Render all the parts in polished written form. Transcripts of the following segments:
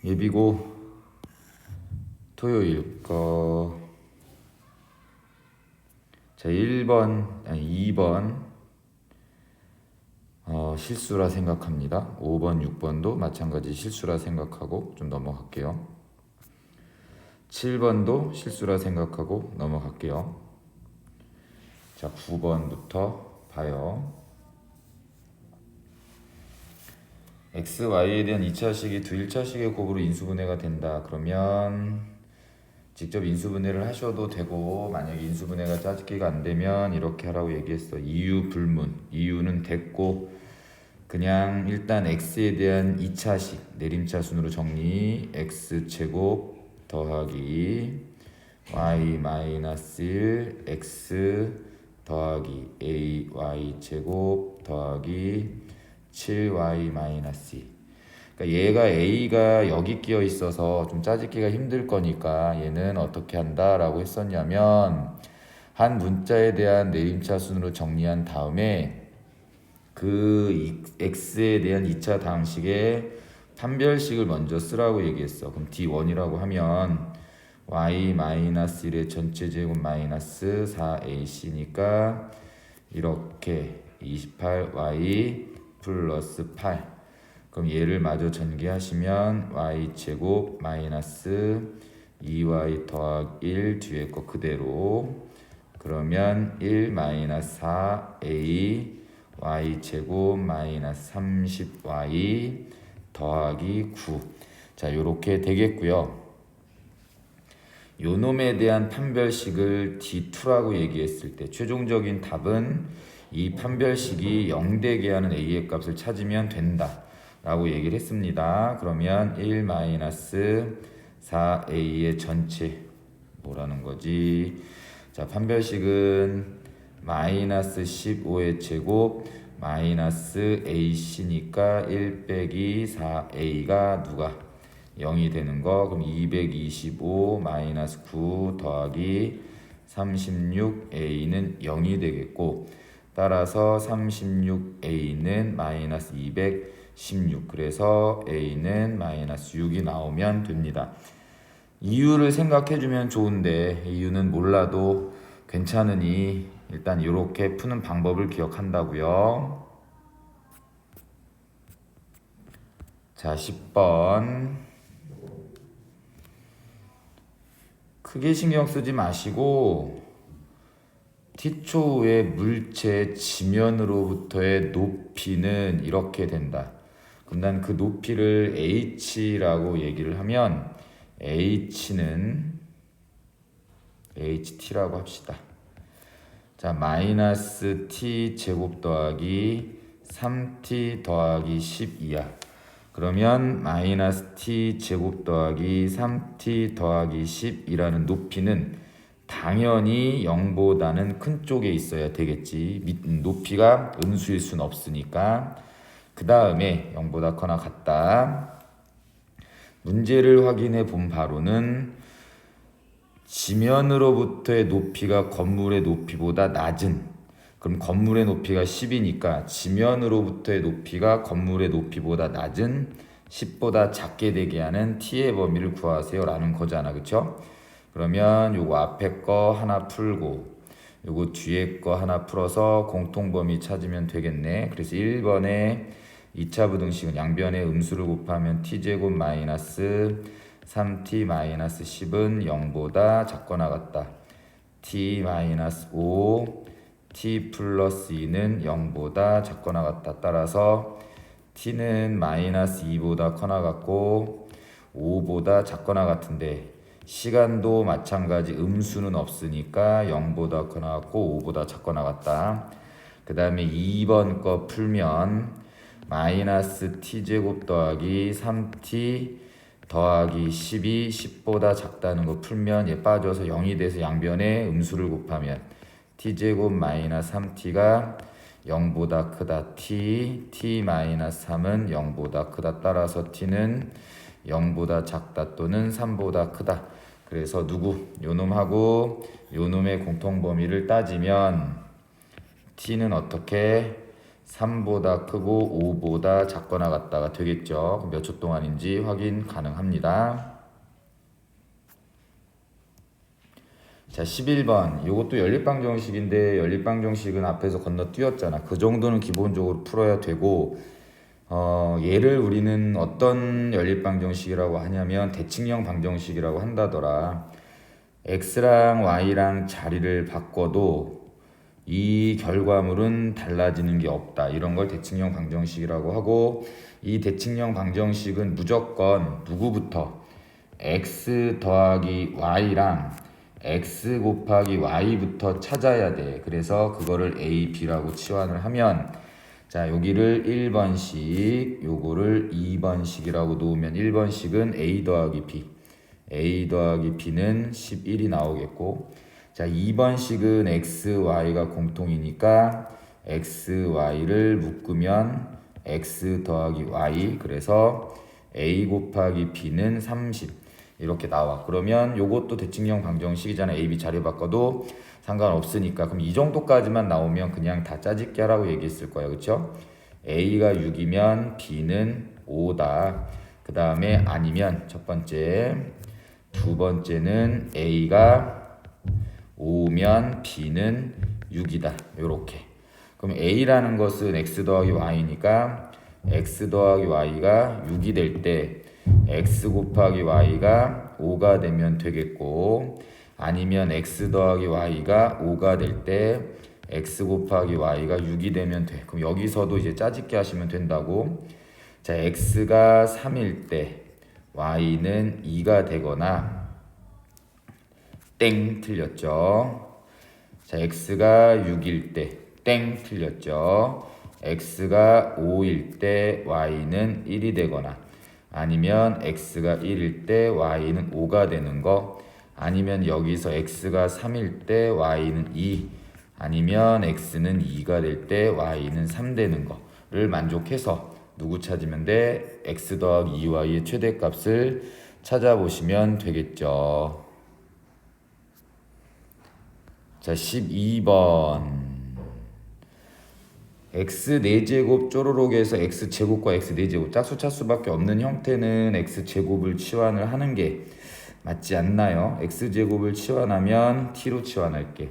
예비고 토요일 거. 자, 2번 실수라 생각합니다. 5번, 6번도 마찬가지 실수라 생각하고 좀 넘어갈게요. 7번도 실수라 생각하고 넘어갈게요. 자, 9번부터 봐요. x, y에 대한 2차식이 두 1차식의 곱으로 인수분해가 된다. 그러면 직접 인수분해를 하셔도 되고, 만약에 인수분해가 짜집기가 안 되면 이렇게 하라고 얘기했어. 이유 불문. 이유는 됐고, 그냥 일단 x에 대한 2차식 내림차순으로 정리. x제곱 더하기 y 마이너스 1 x 더하기 ay 제곱 더하기 7y 마이너스 2. 그러니까 얘가 a가 여기 끼어 있어서 좀 짜집기가 힘들 거니까 얘는 어떻게 한다라고 했었냐면, 한 문자에 대한 내림차순으로 정리한 다음에 그 x에 대한 2차 다항식의 판별식을 먼저 쓰라고 얘기했어. 그럼 d1이라고 하면 y-1의 전체 제곱 마이너스 4ac니까 이렇게 28y 플러스 8. 그럼 얘를 마저 전개하시면 y제곱 마이너스 2y 더하기 1 뒤에 거 그대로. 그러면 1 마이너스 4a y제곱 마이너스 30y 더하기 9. 자, 요렇게 되겠고요. 요 놈에 대한 판별식을 D2라고 얘기했을 때 최종적인 답은 이 판별식이 0되게 하는 a의 값을 찾으면 된다 라고 얘기를 했습니다. 그러면 1 마이너스 4a의 전체 뭐라는 거지? 자, 판별식은 마이너스 15의 제곱 마이너스 ac니까 1 빼기 4a가 누가 0이 되는 거. 그럼 225 마이너스 9 더하기 36a는 0이 되겠고, 따라서 36a는 마이너스 216. 그래서 a는 마이너스 6이 나오면 됩니다. 이유를 생각해주면 좋은데 이유는 몰라도 괜찮으니 일단 이렇게 푸는 방법을 기억한다고요. 자, 10번. 크게 신경 쓰지 마시고 t초의 물체 지면으로부터의 높이는 이렇게 된다. 그럼 난 그 높이를 h라고 얘기를 하면 h는 ht라고 합시다. 자, 마이너스 t 제곱 더하기 3t 더하기 12야. 그러면 마이너스 t 제곱 더하기 3t 더하기 10이라는 높이는 당연히 0보다는 큰 쪽에 있어야 되겠지. 높이가 음수일 순 없으니까. 그 다음에 0보다 커나 같다. 문제를 확인해 본 바로는 지면으로부터의 높이가 건물의 높이보다 낮은, 그럼 건물의 높이가 10이니까 지면으로부터의 높이가 건물의 높이보다 낮은 10보다 작게 되게 하는 t의 범위를 구하세요 라는 거잖아. 그쵸? 그러면 요거 앞에 거 하나 풀고 요거 뒤에 거 하나 풀어서 공통범위 찾으면 되겠네. 그래서 1번에 2차 부등식은 양변의 음수를 곱하면 t제곱 마이너스 3t 마이너스 10은 0보다 작거나 같다. t 마이너스 5 t 플러스 2는 0보다 작거나 같다. 따라서 t는 마이너스 2보다 커나 같고 5보다 작거나 같은데, 시간도 마찬가지 음수는 없으니까 0보다 커나 같고 5보다 작거나 같다. 그 다음에 2번 거 풀면 마이너스 t제곱 더하기 3t 더하기 10이 10보다 작다는 거 풀면 얘 빠져서 0이 돼서 양변에 음수를 곱하면 t제곱 마이너스 3t가 0보다 크다. t 마이너스 3은 0보다 크다. 따라서 t는 0보다 작다 또는 3보다 크다. 그래서 누구? 요놈하고 요놈의 공통범위를 따지면 t는 어떻게? 3보다 크고 5보다 작거나 같다가 되겠죠. 몇 초 동안인지 확인 가능합니다. 자, 11번. 이것도 연립방정식인데 연립방정식은 앞에서 건너뛰었잖아. 그 정도는 기본적으로 풀어야 되고 얘를 우리는 어떤 연립방정식이라고 하냐면 대칭형 방정식이라고 한다더라. x랑 y랑 자리를 바꿔도 이 결과물은 달라지는 게 없다. 이런 걸 대칭형 방정식이라고 하고, 이 대칭형 방정식은 무조건 누구부터? x 더하기 y랑 x 곱하기 y부터 찾아야 돼. 그래서 그거를 a, b라고 치환을 하면, 자, 여기를 1번씩, 요거를 2번씩이라고 놓으면 1번씩은 a 더하기 b는 11이 나오겠고, 자, 2번씩은 x, y가 공통이니까 x, y를 묶으면 x 더하기 y, 그래서 a 곱하기 b는 30 이렇게 나와. 그러면 요것도 대칭형 방정식이잖아. a, b 자리 바꿔도 상관없으니까. 그럼 이 정도까지만 나오면 그냥 다 짜집기 하라고 얘기했을 거야. 그쵸? a가 6이면 b는 5다. 그 다음에 아니면 첫 번째, 두 번째는 a가 5면 b는 6이다. 요렇게. 그럼 a라는 것은 x 더하기 y니까 x 더하기 y가 6이 될 때 x 곱하기 y가 5가 되면 되겠고, 아니면 x 더하기 y가 5가 될 때 x 곱하기 y가 6이 되면 돼. 그럼 여기서도 이제 짜집기 하시면 된다고. 자, x가 3일 때 y는 2가 되거나 땡 틀렸죠. 자, x가 6일 때 땡 틀렸죠. x가 5일 때 y는 1이 되거나, 아니면 x가 1일 때 y는 5가 되는 거, 아니면 여기서 x가 3일 때 y는 2, 아니면 x는 2가 될 때 y는 3 되는 거를 만족해서 누구 찾으면 돼? x 더하기 2y의 최대값을 찾아보시면 되겠죠. 자, 12번. x 4제곱 쪼르륵에서 x제곱과 x 4제곱 짝수 차수밖에 없는 형태는 x제곱을 치환을 하는 게 맞지 않나요? x제곱을 치환하면 t로 치환할게.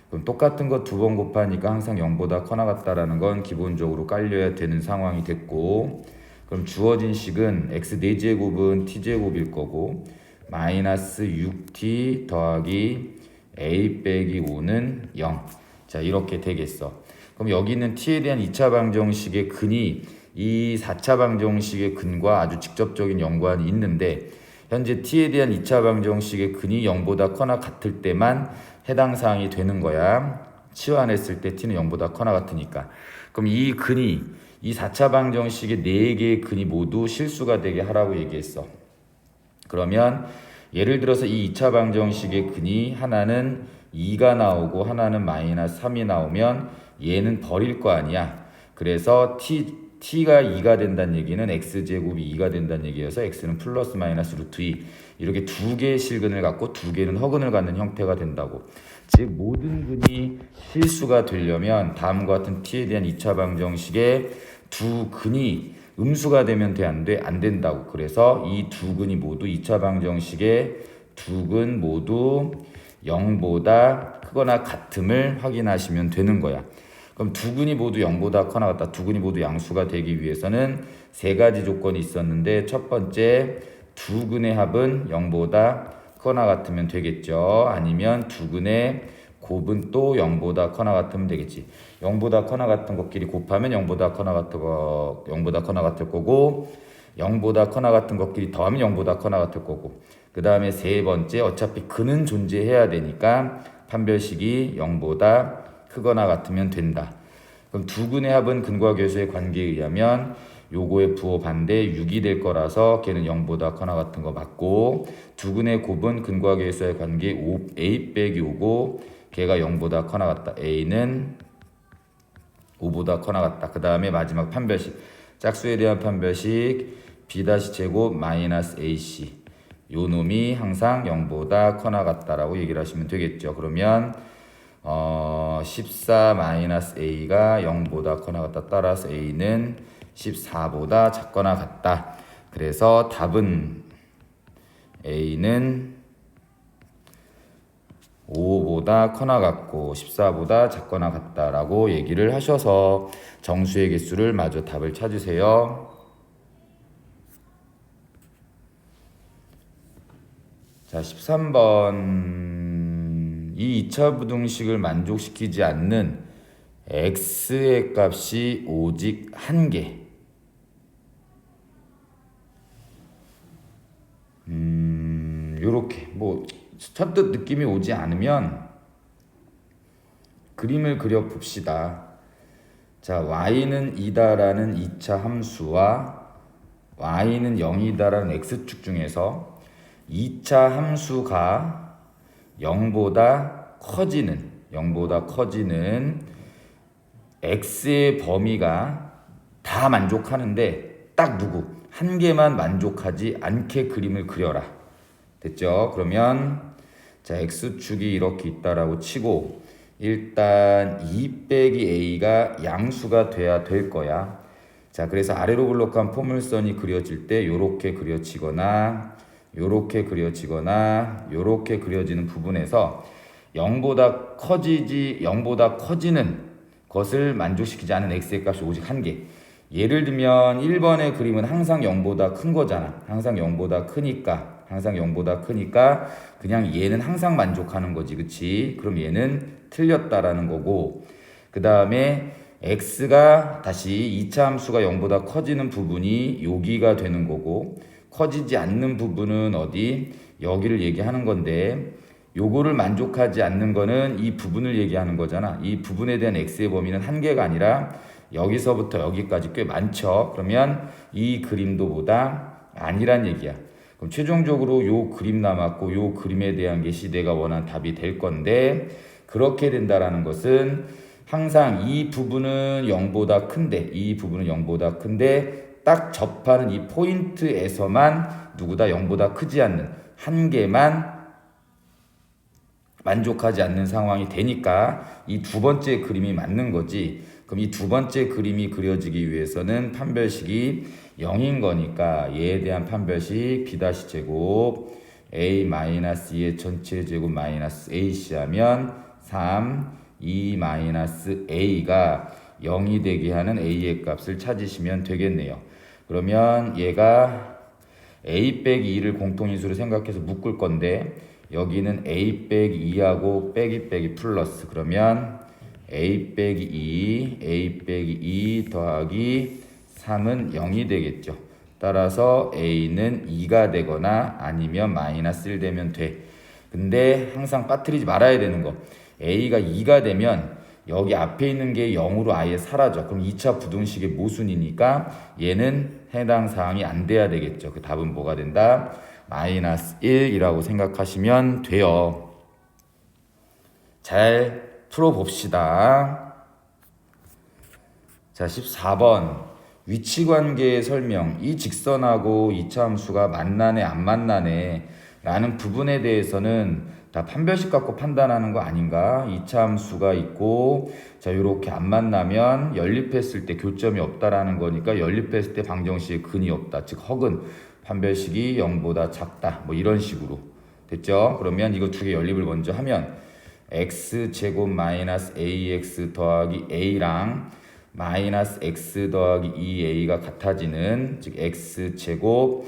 그럼 똑같은 거 두 번 곱하니까 항상 0보다 커나 같다라는 건 기본적으로 깔려야 되는 상황이 됐고, 그럼 주어진 식은 x 4제곱은 t제곱일 거고, 마이너스 6t 더하기 a 빼기 5는 0. 자, 이렇게 되겠어. 그럼 여기는 t에 대한 2차 방정식의 근이 이 4차 방정식의 근과 아주 직접적인 연관이 있는데, 현재 t에 대한 2차 방정식의 근이 0보다 커나 같을 때만 해당 사항이 되는 거야. 치환했을 때 t는 0보다 커나 같으니까. 그럼 이 근이 이 4차 방정식의 4개의 근이 모두 실수가 되게 하라고 얘기했어. 그러면 예를 들어서 이 2차 방정식의 근이 하나는 2가 나오고 하나는 마이너스 3이 나오면 얘는 버릴 거 아니야. 그래서 t가 2가 된다는 얘기는 x제곱이 2가 된다는 얘기여서 x는 플러스 마이너스 루트 2, 이렇게 두 개의 실근을 갖고 두 개는 허근을 갖는 형태가 된다고. 즉 모든 근이 실수가 되려면 다음과 같은 t에 대한 2차 방정식의 두 근이 음수가 되면 돼, 안 돼? 안 된다고. 그래서 이 두 근이 모두 2차 방정식의 두 근 모두 0보다 크거나 같음을 확인하시면 되는 거야. 그럼 두 근이 모두 0보다 커나 같다. 두 근이 모두 양수가 되기 위해서는 세 가지 조건이 있었는데, 첫 번째, 두 근의 합은 0보다 커나 같으면 되겠죠. 아니면 두 근의 곱은 또 0보다 커나 같으면 되겠지. 0보다 커나 같은 것끼리 곱하면 0보다 커나 같을 거고, 0보다 커나 같은 것끼리 더하면 0보다 커나 같을 거고, 그 다음에 세 번째, 어차피 근은 존재해야 되니까 판별식이 0보다 크거나 같으면 된다. 그럼 두 근의 합은 근과 계수의 관계에 의하면 요거의 부호 반대 6이 될 거라서 걔는 0보다 커나 같은 거 맞고, 두 근의 곱은 근과 계수의 관계 a 빼기 5고 걔가 0보다 커나 같다. a는 5보다 커나 같다. 그 다음에 마지막 판별식, 짝수에 대한 판별식 b-제곱 마이너스 ac, 요 놈이 항상 0보다 커나 같다라고 얘기를 하시면 되겠죠. 그러면 14 마이너스 a가 0보다 커나 같다. 따라서 a는 14보다 작거나 같다. 그래서 답은 a는 5보다 커나 같고 14보다 작거나 같다라고 얘기를 하셔서 정수의 개수를 마저 답을 찾으세요. 자, 13번. 이 2차 부등식을 만족시키지 않는 x의 값이 오직 한 개. 요렇게 뭐 첫뜻 느낌이 오지 않으면 그림을 그려 봅시다. 자, y는 2다라는 2차 함수와 y는 0이다라는 x축 중에서 2차 함수가 0보다 커지는 x의 범위가 다 만족하는데 딱 누구? 한 개만 만족하지 않게 그림을 그려라. 됐죠? 그러면 자, x축이 이렇게 있다라고 치고 일단 2 빼기 a가 양수가 돼야 될 거야. 자, 그래서 아래로 블록한 포물선이 그려질 때 요렇게 그려지거나 요렇게 그려지는 부분에서 0보다 커지는 것을 만족시키지 않은 x의 값이 오직 한 개. 예를 들면 1번의 그림은 항상 0보다 큰 거잖아. 항상 0보다 크니까 그냥 얘는 항상 만족하는 거지. 그치? 그럼 얘는 틀렸다라는 거고, 그 다음에 x가 다시 2차 함수가 0보다 커지는 부분이 여기가 되는 거고, 커지지 않는 부분은 어디? 여기를 얘기하는 건데, 요거를 만족하지 않는 거는 이 부분을 얘기하는 거잖아. 이 부분에 대한 x의 범위는 한 개가 아니라 여기서부터 여기까지 꽤 많죠. 그러면 이 그림도 보다 아니란 얘기야. 그럼 최종적으로 요 그림 남았고 요 그림에 대한 것이 내가 원하는 답이 될 건데, 그렇게 된다라는 것은 항상 이 부분은 0보다 큰데 딱 접하는 이 포인트에서만 누구다 0보다 크지 않는 한 개만 만족하지 않는 상황이 되니까 이 두 번째 그림이 맞는 거지. 그럼 이 두 번째 그림이 그려지기 위해서는 판별식이 0인 거니까 얘에 대한 판별식 b-제곱 a-2의 전체 제곱 마이너스 ac 하면 3, 2-a가 0이 되게 하는 a의 값을 찾으시면 되겠네요. 그러면 얘가 a 빼기 2를 공통인수로 생각해서 묶을 건데 여기는 a 빼기 2하고 빼기 플러스, 그러면 a 빼기 2 더하기 3은 0이 되겠죠. 따라서 a는 2가 되거나 아니면 마이너스 1 되면 돼. 근데 항상 빠뜨리지 말아야 되는 거, a가 2가 되면 여기 앞에 있는 게 0으로 아예 사라져. 그럼 2차 부등식의 모순이니까 얘는 해당 사항이 안 돼야 되겠죠. 그 답은 뭐가 된다? 마이너스 1이라고 생각하시면 돼요. 잘 풀어봅시다. 자, 14번. 위치관계의 설명. 이 직선하고 2차 함수가 만나네 안 만나네 라는 부분에 대해서는 다 판별식 갖고 판단하는 거 아닌가? 2차 함수가 있고 자, 요렇게 안 만나면 연립했을 때 교점이 없다라는 거니까 연립했을 때 방정식에 근이 없다. 즉 허근. 판별식이 0보다 작다. 뭐 이런 식으로. 됐죠? 그러면 이거 두 개 연립을 먼저 하면 x제곱 마이너스 ax 더하기 a랑 마이너스 x 더하기 2a가 같아지는, 즉 x제곱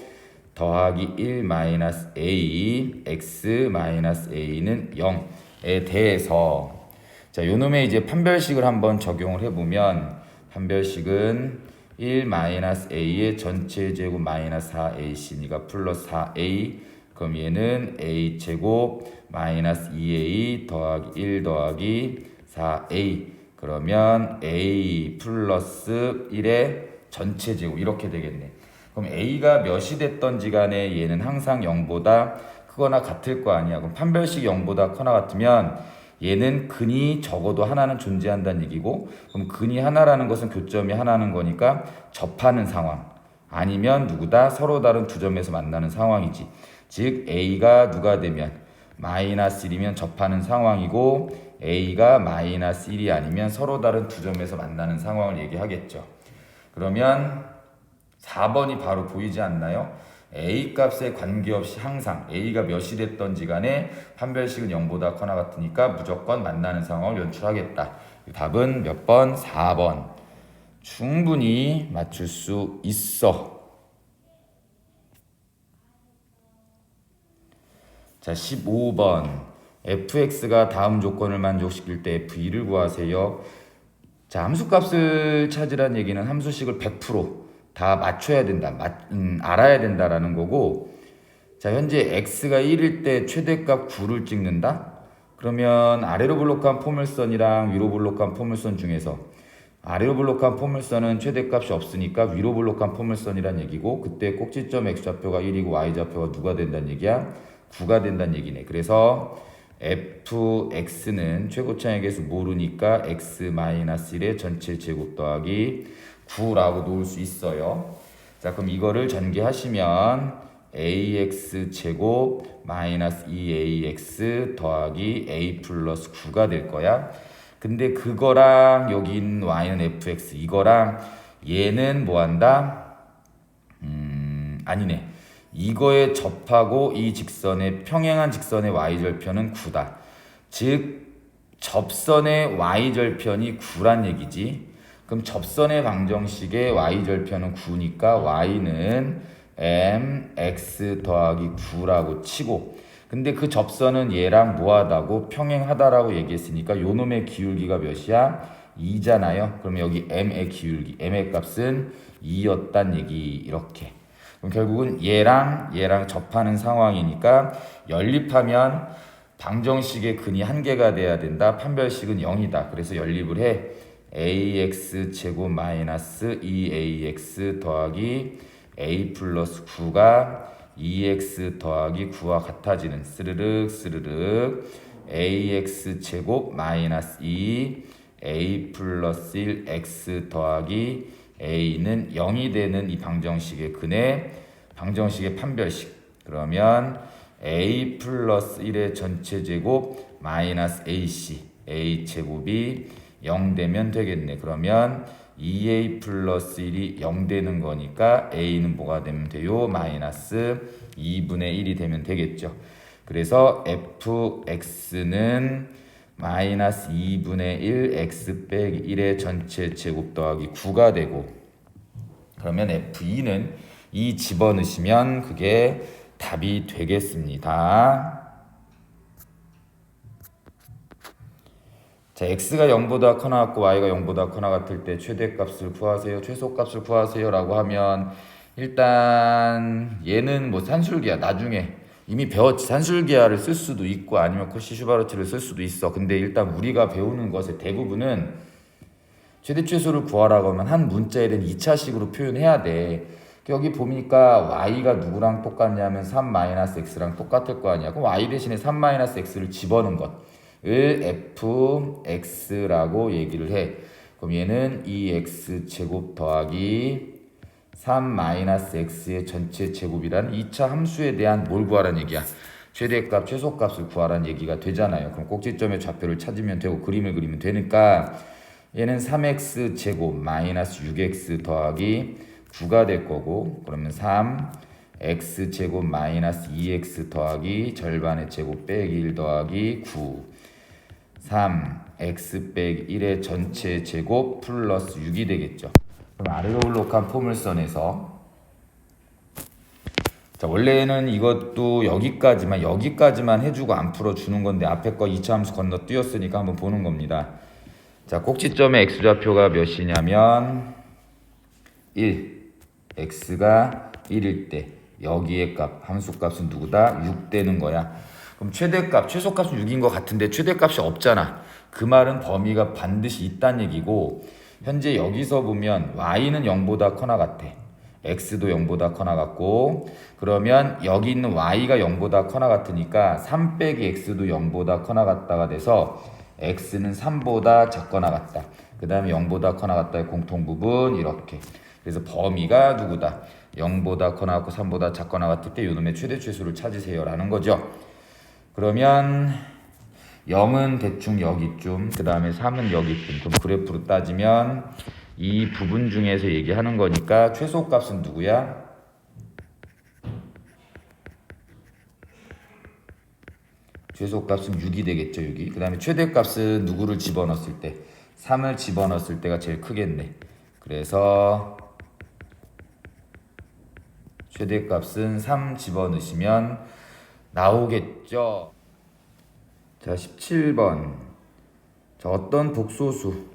더하기 1 마이너스 a x 마이너스 a는 0에 대해서 자, 요놈의 이제 판별식을 한번 적용을 해보면 판별식은 1 마이너스 a의 전체 제곱 마이너스 4ac니까 플러스 4a, 그럼 얘는 a 제곱 마이너스 2a 더하기 1 더하기 4a, 그러면 a 플러스 1의 전체 제곱 이렇게 되겠네. 그럼 a가 몇이 됐던지 간에 얘는 항상 0보다 크거나 같을 거 아니야. 그럼 판별식 0보다 커나 같으면 얘는 근이 적어도 하나는 존재한다는 얘기고, 그럼 근이 하나라는 것은 교점이 하나는 거니까 접하는 상황, 아니면 누구다 서로 다른 두 점에서 만나는 상황이지. 즉 a가 누가 되면 마이너스 1이면 접하는 상황이고 a가 마이너스 1이 아니면 서로 다른 두 점에서 만나는 상황을 얘기하겠죠. 그러면 4번이 바로 보이지 않나요? a 값에 관계없이 항상 a가 몇이 됐던지 간에 판별식은 0보다 커나 같으니까 무조건 만나는 상황을 연출하겠다. 답은 몇 번? 4번. 충분히 맞출 수 있어. 자, 15번. fx가 다음 조건을 만족시킬 때 f2를 구하세요. 자, 함수값을 찾으란 얘기는 함수식을 100%다 맞춰야 된다. 알아야 된다라는 거고, 자, 현재 x가 1일 때 최대값 9를 찍는다? 그러면 아래로 블록한 포물선이랑 위로 블록한 포물선 중에서 아래로 블록한 포물선은 최대값이 없으니까 위로 블록한 포물선이란 얘기고, 그때 꼭지점 x좌표가 1이고 y좌표가 누가 된다는 얘기야? 9가 된다는 얘기네. 그래서 fx는 최고차의 개수 모르니까 x-1의 전체 제곱 더하기 9라고 놓을 수 있어요. 자, 그럼 이거를 전개하시면 ax 제곱 마이너스 2ax 더하기 a 플러스 9가 될 거야. 근데 그거랑 여기 있는 y는 fx, 이거랑 얘는 뭐한다? 아니네. 이거에 접하고 이 직선의 평행한 직선의 y절편은 9다. 즉 접선의 y절편이 9란 얘기지. 그럼 접선의 방정식의 y절편은 9니까 y는 mx 더하기 9라고 치고, 근데 그 접선은 얘랑 뭐하다고? 평행하다라고 얘기했으니까 요 놈의 기울기가 몇이야? 2잖아요. 그러면 여기 m의 기울기, m의 값은 2였단 얘기. 이렇게. 그럼 결국은 얘랑 접하는 상황이니까 연립하면 방정식의 근이 한 개가 돼야 된다. 판별식은 0이다. 그래서 연립을 해. ax 제곱 마이너스 2ax 더하기 a 플러스 9가 2x 더하기 9와 같아지는 스르륵 스르륵 ax 제곱 마이너스 2 a 플러스 1 x 더하기 a는 0이 되는 이 방정식의 근의 방정식의 판별식. 그러면 a 플러스 1의 전체 제곱 마이너스 ac a 제곱이 0 되면 되겠네. 그러면 2a 플러스 1이 0 되는 거니까 a는 뭐가 되면 돼요? 마이너스 2분의 1이 되면 되겠죠. 그래서 fx는 마이너스 2분의 1 x 빼기 1의 전체 제곱 더하기 9가 되고, 그러면 f2는 이 집어넣으시면 그게 답이 되겠습니다. 자, x가 0보다 커나 같고 y가 0보다 커나 같을 때 최대값을 구하세요, 최소값을 구하세요 라고 하면, 일단 얘는 뭐 산술기야. 나중에 이미 배웠지. 산술기하를 쓸 수도 있고 아니면 코시-슈바르트를 쓸 수도 있어. 근데 일단 우리가 배우는 것의 대부분은 최대 최소를 구하라고 하면 한 문자에 대한 2차식으로 표현해야 돼. 여기 보니까 y가 누구랑 똑같냐면 3-x랑 똑같을 거 아니야. 그럼 y 대신에 3-x를 집어넣은 것을 fx라고 얘기를 해. 그럼 얘는 2x 제곱 더하기 3-x의 전체 제곱이라는 2차 함수에 대한 뭘 구하라는 얘기야? 최대값, 최소값을 구하라는 얘기가 되잖아요. 그럼 꼭지점의 좌표를 찾으면 되고 그림을 그리면 되니까 얘는 3x 제곱 마이너스 6x 더하기 9가 될 거고, 그러면 3x 제곱 마이너스 2x 더하기 절반의 제곱 빼기 1 더하기 9 3x 빼기 1의 전체 제곱 플러스 6이 되겠죠. 그럼 아래로 블록한 포물선에서, 자, 원래는 이것도 여기까지만 해주고 안 풀어주는 건데 앞에 거 2차 함수 건너뛰었으니까 한번 보는 겁니다. 자, 꼭지점의 x좌표가 몇이냐면 1. x가 1일 때 여기의 값, 함수값은 누구다? 6 되는 거야. 그럼 최대값, 최소값은 6인 것 같은데 최대값이 없잖아. 그 말은 범위가 반드시 있다는 얘기고, 현재 여기서 보면 y는 0보다 커나 같아. x도 0보다 커나 같고, 그러면 여기 있는 y가 0보다 커나 같으니까 3 빼기 x도 0보다 커나 같다가 돼서 x는 3보다 작거나 같다. 그 다음에 0보다 커나 같다의 공통부분 이렇게. 그래서 범위가 누구다? 0보다 커나 같고 3보다 작거나 같을 때 요놈의 최대 최소를 찾으세요 라는 거죠. 그러면 0은 대충 여기쯤, 그 다음에 3은 여기쯤. 그럼 그래프로 따지면 이 부분 중에서 얘기하는 거니까 최소값은 누구야? 최소값은 6이 되겠죠. 6이. 그 다음에 최대값은 누구를 집어넣었을 때? 3을 집어넣었을 때가 제일 크겠네. 그래서 최대값은 3 집어넣으시면 나오겠죠. 자, 17번. 자, 어떤 복소수를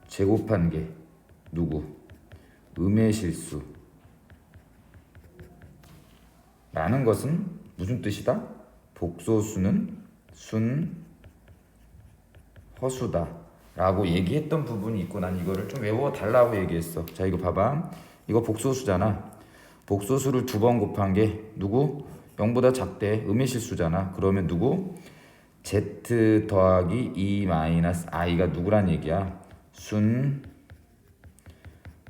제곱한 게 누구? 음의 실수. 라는 것은 무슨 뜻이다? 복소수는 순, 허수다 라고 얘기했던 부분이 있고, 난 이거를 좀 외워달라고 얘기했어. 자, 이거 봐봐. 이거 복소수잖아. 복소수를 2번 곱한 게 누구? 0보다 작대. 음의 실수잖아. 그러면 누구? z 더하기 2 마이너스 i가 누구란 얘기야? 순,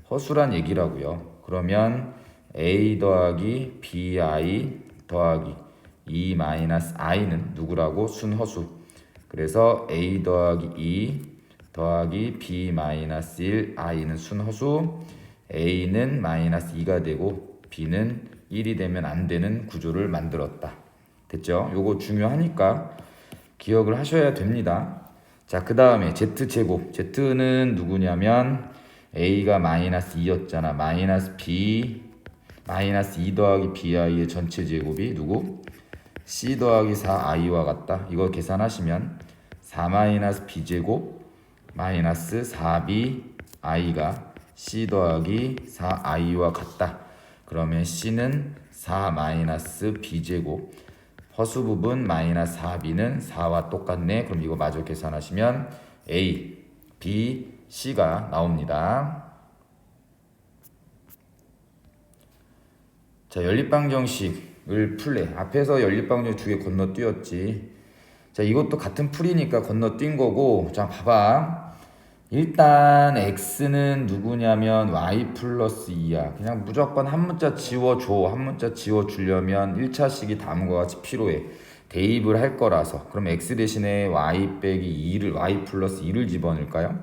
허수란 얘기라고요. 그러면 a 더하기 bi 더하기 2 마이너스 i는 누구라고? 순허수. 그래서 a 더하기 2 더하기 b 마이너스 1 i는 순허수. a는 마이너스 2가 되고 b는 1이 되면 안 되는 구조를 만들었다. 됐죠? 요거 중요하니까 기억을 하셔야 됩니다. 자, 그 다음에 z제곱. z는 누구냐면 a가 마이너스 2였잖아. 마이너스 b 마이너스 2 더하기 bi의 전체 제곱이 누구? c 더하기 4i와 같다. 이거 계산하시면 4 마이너스 b제곱 마이너스 4b i가 c 더하기 4i와 같다. 그러면 c는 4 마이너스 b제곱, 허수 부분 마이너스 4b는 4와 똑같네. 그럼 이거 마저 계산하시면 a, b, c가 나옵니다. 자, 연립방정식을 풀래. 앞에서 연립방정식 2개 건너뛰었지. 자, 이것도 같은 풀이니까 건너뛴 거고. 자, 봐봐. 일단 x는 누구냐면 y 플러스 2야. 그냥 무조건 한 문자 지워줘. 한 문자 지워주려면 1차식이 다음과 같이 필요해. 대입을 할 거라서. 그럼 x 대신에 y 빼기 2를, y 플러스 2를 집어넣을까요?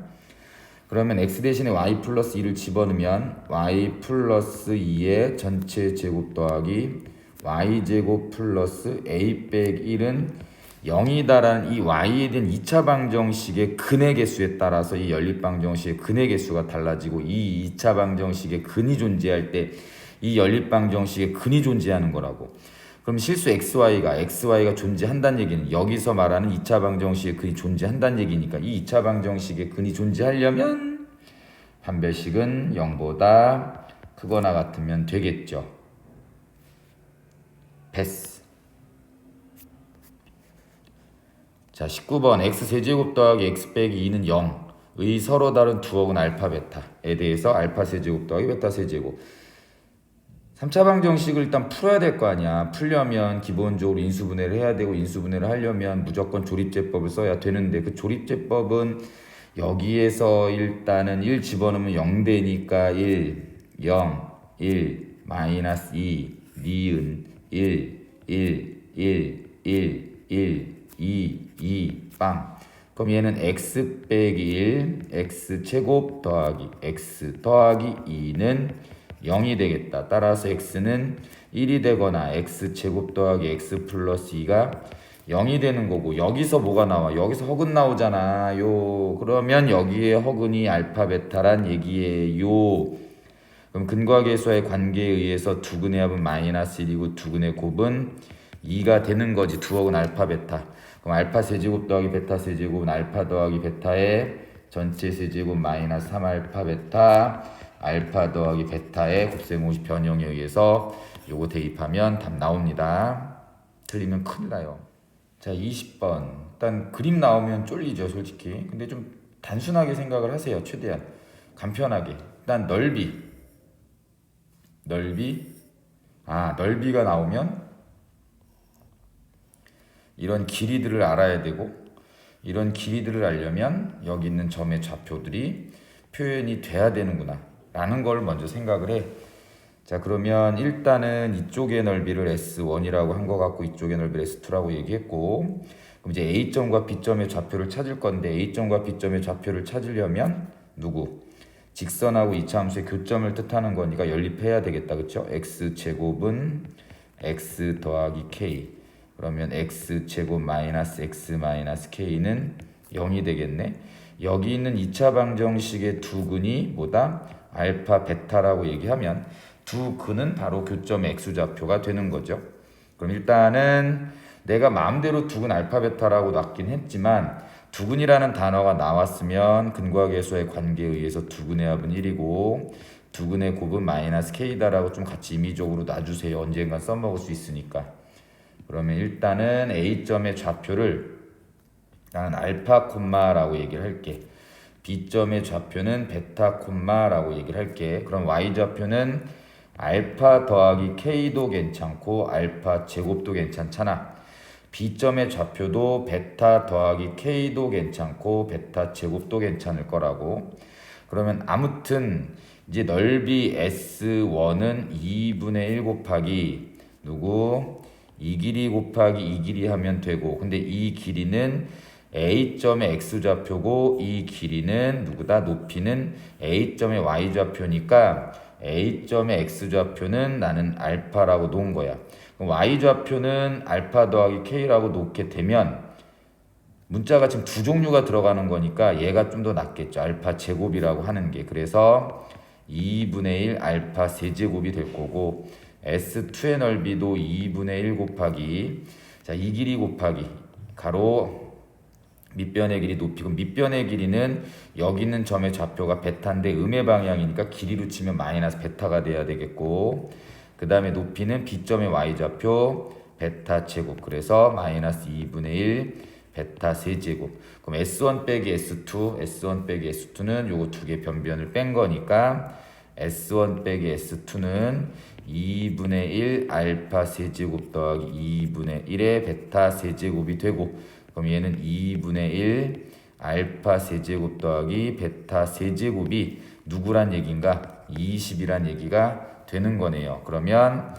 그러면 x 대신에 y 플러스 2를 집어넣으면 y 플러스 2의 전체 제곱 더하기 y 제곱 플러스 a 빼기 1은 0이다라는 이 y에 대한 2차 방정식의 근의 개수에 따라서 이 연립방정식의 근의 개수가 달라지고, 이 2차 방정식의 근이 존재할 때 이 연립방정식의 근이 존재하는 거라고. 그럼 실수 xy가 존재한다는 얘기는 여기서 말하는 2차 방정식의 근이 존재한다는 얘기니까, 이 2차 방정식의 근이 존재하려면 판별식은 0보다 크거나 같으면 되겠죠. 패스. 자, 19번 x세제곱 더하기 x 빼기 2는 0의 서로 다른 두 어근 알파 베타에 대해서 알파 세제곱 더하기 베타 세제곱. 3차 방정식을 일단 풀어야 될 거 아니야. 풀려면 기본적으로 인수분해를 해야 되고, 인수분해를 하려면 무조건 조립제법을 써야 되는데, 그 조립제법은 여기에서 일단은 1 집어넣으면 0 되니까 1, 0, 1, 마이너스 2, 니은 1, 1, 1, 1, 1, 2, 빵. 그럼 얘는 x 빼기 1, x 제곱 더하기 x 더하기 2는 0이 되겠다. 따라서 x는 1이 되거나 x 제곱 더하기 x 플러스 2가 0이 되는 거고, 여기서 뭐가 나와? 여기서 허근 나오잖아. 그러면 여기에 허근이 알파 베타란 얘기예요. 그럼 근과 계수와의 관계에 의해서 두근의 합은 마이너스 1이고 두근의 곱은 2가 되는 거지. 두 허근 알파 베타. 그럼 알파 세제곱 더하기 베타 세제곱은 알파 더하기 베타의 전체 세제곱 마이너스 3 알파 베타, 알파 더하기 베타의 곱셈50 변형에 의해서 요거 대입하면 답 나옵니다. 틀리면 큰일 나요. 자, 20번. 일단 그림 나오면 쫄리죠, 솔직히. 근데 좀 단순하게 생각을 하세요. 최대한 간편하게. 일단 넓이가 나오면 이런 길이들을 알아야 되고, 이런 길이들을 알려면 여기 있는 점의 좌표들이 표현이 돼야 되는구나 라는 걸 먼저 생각을 해. 자, 그러면 일단은 이쪽의 넓이를 S1이라고 한 거 같고 이쪽의 넓이를 S2라고 얘기했고, 그럼 이제 A점과 B점의 좌표를 찾을 건데 A점과 B점의 좌표를 찾으려면 누구? 직선하고 이차함수의 교점을 뜻하는 거니까 연립해야 되겠다. 그쵸? X제곱은 X 더하기 K. 그러면 X제곱 마이너스 X 마이너스 K는 0이 되겠네. 여기 있는 2차 방정식의 두 근이 뭐다? 알파, 베타라고 얘기하면 두 근은 바로 교점 X좌표가 되는 거죠. 그럼 일단은 내가 마음대로 두 근 알파, 베타라고 놨긴 했지만 두근이라는 단어가 나왔으면 근과 계수의 관계에 의해서 두근의 합은 1이고 두근의 곱은 마이너스 K다라고 좀 같이 임의적으로 놔주세요. 언젠간 써먹을 수 있으니까. 그러면 일단은 A점의 좌표를 나는 알파 콤마라고 얘기를 할게. B점의 좌표는 베타 콤마라고 얘기를 할게. 그럼 Y좌표는 알파 더하기 K도 괜찮고 알파 제곱도 괜찮잖아. B점의 좌표도 베타 더하기 K도 괜찮고 베타 제곱도 괜찮을 거라고. 그러면 아무튼 이제 넓이 S1은 2분의 1 곱하기 누구? 이 길이 곱하기 이 길이 하면 되고, 근데 이 길이는 A점의 X좌표고 이 길이는 누구다? 높이는 A점의 Y좌표니까 A점의 X좌표는 나는 알파라고 놓은 거야. 그럼 Y좌표는 알파 더하기 K라고 놓게 되면 문자가 지금 두 종류가 들어가는 거니까 얘가 좀 더 낫겠죠. 알파 제곱이라고 하는 게. 그래서 2분의 1 알파 세제곱이 될 거고 S2의 넓이도 2분의 1 곱하기 자, 이 길이 곱하기 가로 밑변의 길이 높이고 밑변의 길이는 여기 있는 점의 좌표가 베타인데 음의 방향이니까 길이로 치면 마이너스 베타가 돼야 되겠고 그 다음에 높이는 B점의 Y좌표 베타 제곱 그래서 마이너스 2분의 1 베타 세제곱 그럼 S1 빼기 S2 S1 빼기 S2는 요거 두 개 변변을 뺀 거니까 S1 빼기 S2는 2분의 1 알파 세제곱 더하기 2분의 1의 베타 세제곱이 되고 그럼 얘는 2분의 1 알파 세제곱 더하기 베타 세제곱이 누구란 얘기인가? 20이란 얘기가 되는 거네요. 그러면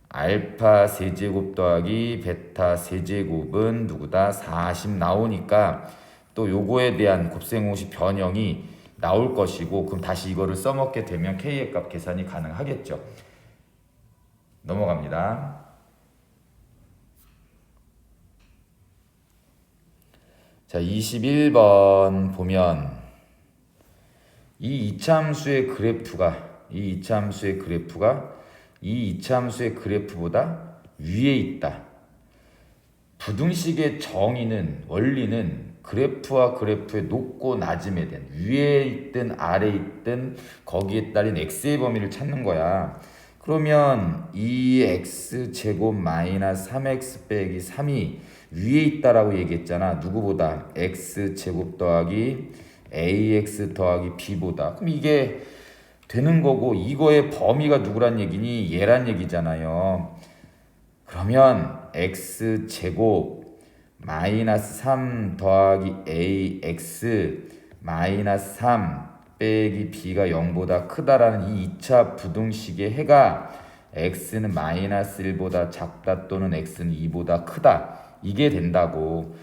알파 세제곱 더하기 베타 세제곱은 누구다? 40 나오니까 또 요거에 대한 곱셈공식 변형이 나올 것이고 그럼 다시 이거를 써먹게 되면 K의 값 계산이 가능하겠죠. 넘어갑니다. 자, 21번 보면 이 이차함수의 그래프가 이 이차함수의 그래프보다 위에 있다. 부등식의 정의는 원리는 그래프와 그래프의 높고 낮음에 대한 위에 있든 아래에 있든 거기에 따른 x의 범위를 찾는 거야. 그러면 2x 제곱 마이너스 3x 빼기 3이 위에 있다라고 얘기했잖아. 누구보다? x제곱 더하기 ax 더하기 b보다. 그럼 이게 되는 거고 이거의 범위가 누구란 얘기니? 얘란 얘기잖아요. 그러면 x제곱 마이너스 3 더하기 ax 마이너스 3 빼기 b가 0보다 크다라는 이 2차 부등식의 해가 x는 마이너스 1보다 작다 또는 x는 2보다 크다. 이게 된다고.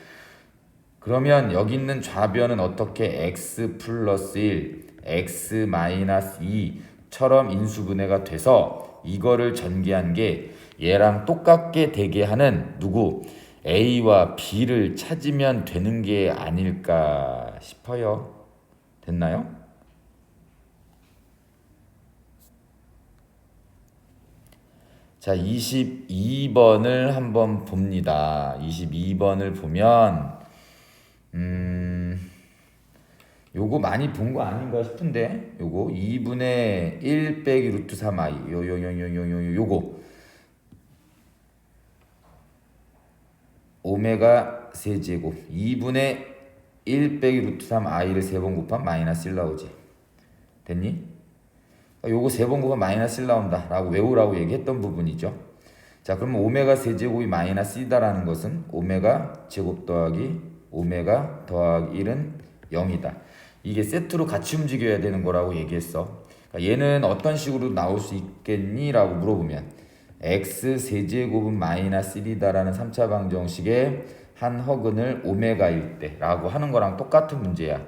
그러면 여기 있는 좌변은 어떻게 x 플러스 1, x 마이너스 2처럼 인수분해가 돼서 이거를 전개한 게 얘랑 똑같게 되게 하는 누구? A와 B를 찾으면 되는 게 아닐까 싶어요. 됐나요? 자, 22번을 한번 봅니다. 22번을 보면 요거 많이 본 거 아닌가 싶은데 요거 2분의 1 빼기 루트 3i 요거 오메가 세제곱 2분의 1 빼기 루트 3i를 3번 곱하면 마이너스 1 나오지. 됐니? 요거 3번 곱하면 마이너스 1 나온다 라고 외우라고 얘기했던 부분이죠. 자, 그러면 오메가 세제곱이 마이너스 1이다라는 것은 오메가 제곱 더하기 오메가 더하기 1은 0이다. 이게 세트로 같이 움직여야 되는 거라고 얘기했어. 그러니까 얘는 어떤 식으로 나올 수 있겠니? 라고 물어보면 x 세제곱은 마이너스 1이다라는 3차 방정식의 한 허근을 오메가일 때 라고 하는 거랑 똑같은 문제야.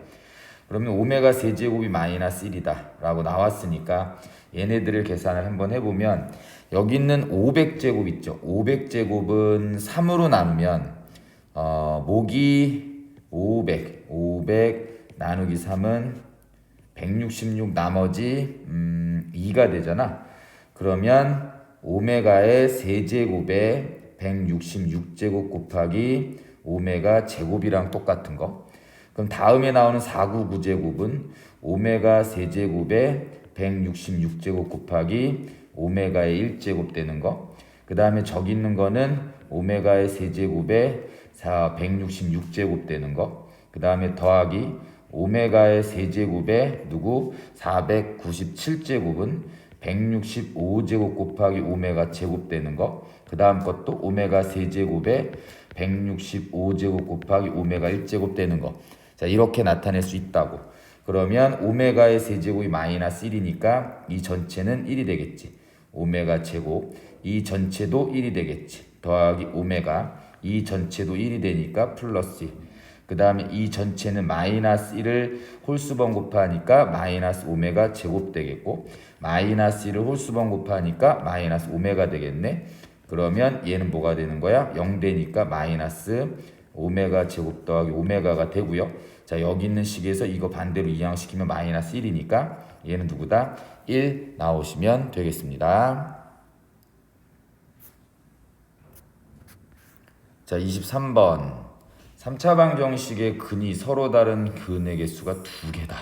그러면 오메가 세제곱이 마이너스 1이다 라고 나왔으니까 얘네들을 계산을 한번 해보면 여기 있는 500제곱 있죠. 500제곱은 3으로 나누면 목이 500 나누기 3은 166 나머지 2가 되잖아. 그러면 오메가의 세제곱에 166제곱 곱하기 오메가 제곱이랑 똑같은 거. 그럼 다음에 나오는 499제곱은 오메가 세제곱에 166제곱 곱하기 오메가의 1제곱 되는 거. 그 다음에 저기 있는 거는 오메가의 세제곱에 166제곱 되는 거. 그 다음에 더하기 오메가의 세제곱에 497제곱은 165제곱 곱하기 오메가 제곱 되는 거. 그 다음 것도 오메가 세제곱에 165제곱 곱하기 오메가 1제곱 되는 거. 자, 이렇게 나타낼 수 있다고. 그러면 오메가의 세제곱이 마이너스 1이니까 이 전체는 1이 되겠지. 오메가 제곱. 이 전체도 1이 되겠지. 더하기 오메가. 이 전체도 1이 되니까 플러스 1. 그 다음에 이 전체는 마이너스 1을 홀수번 곱하니까 마이너스 오메가 제곱 되겠고, 마이너스 1을 홀수번 곱하니까 마이너스 오메가 되겠네. 그러면 얘는 뭐가 되는 거야? 0 되니까 마이너스 오메가 제곱 더하기 오메가가 되고요. 자, 여기 있는 식에서 이거 반대로 이항시키면 마이너스 1이니까 얘는 누구다? 1 나오시면 되겠습니다. 자, 23번. 3차 방정식의 근이 서로 다른 근의 개수가 2개다.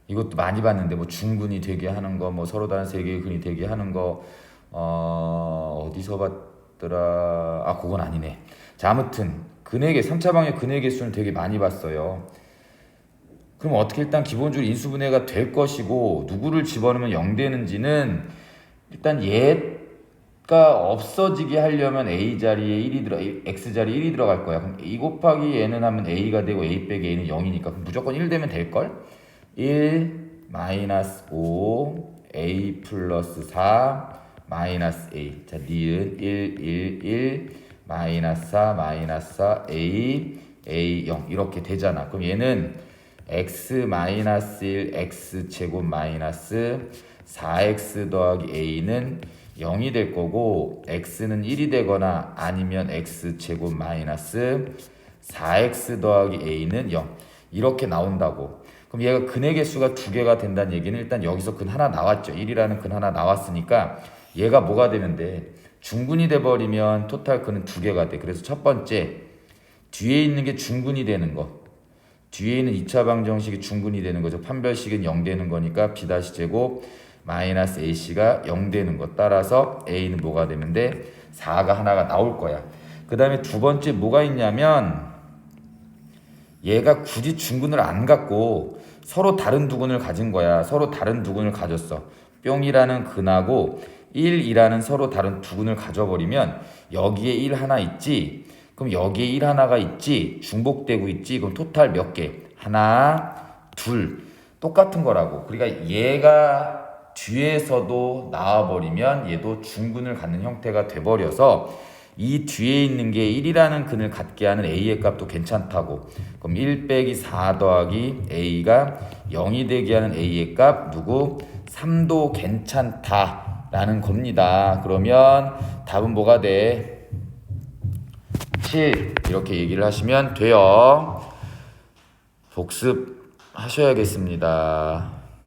이것도 많이 봤는데 뭐 중근이 되게 하는 거, 뭐 서로 다른 세 개의 근이 되게 하는 거 어디서 봤더라? 아, 그건 아니네. 자, 아무튼 근의 개 3차 방정식 근의 개수는 되게 많이 봤어요. 그럼 어떻게 일단 기본적으로 인수분해가 될 것이고 누구를 집어넣으면 0 되는지는 일단 얘가 없어지게 하려면 a 자리에 1이 x 자리에 1이 들어갈 거야. 그럼 a 곱하기 n은 하면 a가 되고 a 빼기 a는 0이니까 그럼 무조건 1 되면 될걸? 1 마이너스 5 a 플러스 4 마이너스 a. 자, 니은 1 마이너스 4 마이너스 4 a 0 이렇게 되잖아. 그럼 얘는 x 마이너스 1 x 제곱 마이너스 4x 더하기 a는 0이 될 거고 x는 1이 되거나 아니면 x 제곱 마이너스 4x 더하기 a는 0 이렇게 나온다고. 그럼 얘가 근의 개수가 2개가 된다는 얘기는 일단 여기서 근 하나 나왔죠. 1이라는 근 하나 나왔으니까 얘가 뭐가 되는데 중근이 돼버리면 토탈 근은 2개가 돼. 그래서 첫 번째 뒤에 있는 게 중근이 되는 거. 뒤에 있는 2차 방정식이 중근이 되는 거죠. 판별식은 0 되는 거니까 b 제곱 마이너스 ac가 0 되는 거. 따라서 a는 뭐가 되면 돼? 4가 하나가 나올 거야. 그 다음에 두 번째 뭐가 있냐면 얘가 굳이 중근을 안 갖고 서로 다른 두근을 가진 거야. 서로 다른 두근을 가졌어. 뿅이라는 근하고 1이라는 서로 다른 두근을 가져버리면 여기에 1 하나 있지. 그럼 여기에 1 하나가 있지. 중복되고 있지. 그럼 토탈 몇 개? 하나, 둘. 똑같은 거라고. 그러니까 얘가 뒤에서도 나와버리면 얘도 중근을 갖는 형태가 돼버려서 이 뒤에 있는 게 1이라는 근을 갖게 하는 a의 값도 괜찮다고. 그럼 1 빼기 4 더하기 a가 0이 되게 하는 a의 값 누구? 3도 괜찮다라는 겁니다. 그러면 답은 뭐가 돼? 7 이렇게 얘기를 하시면 돼요. 복습하셔야겠습니다.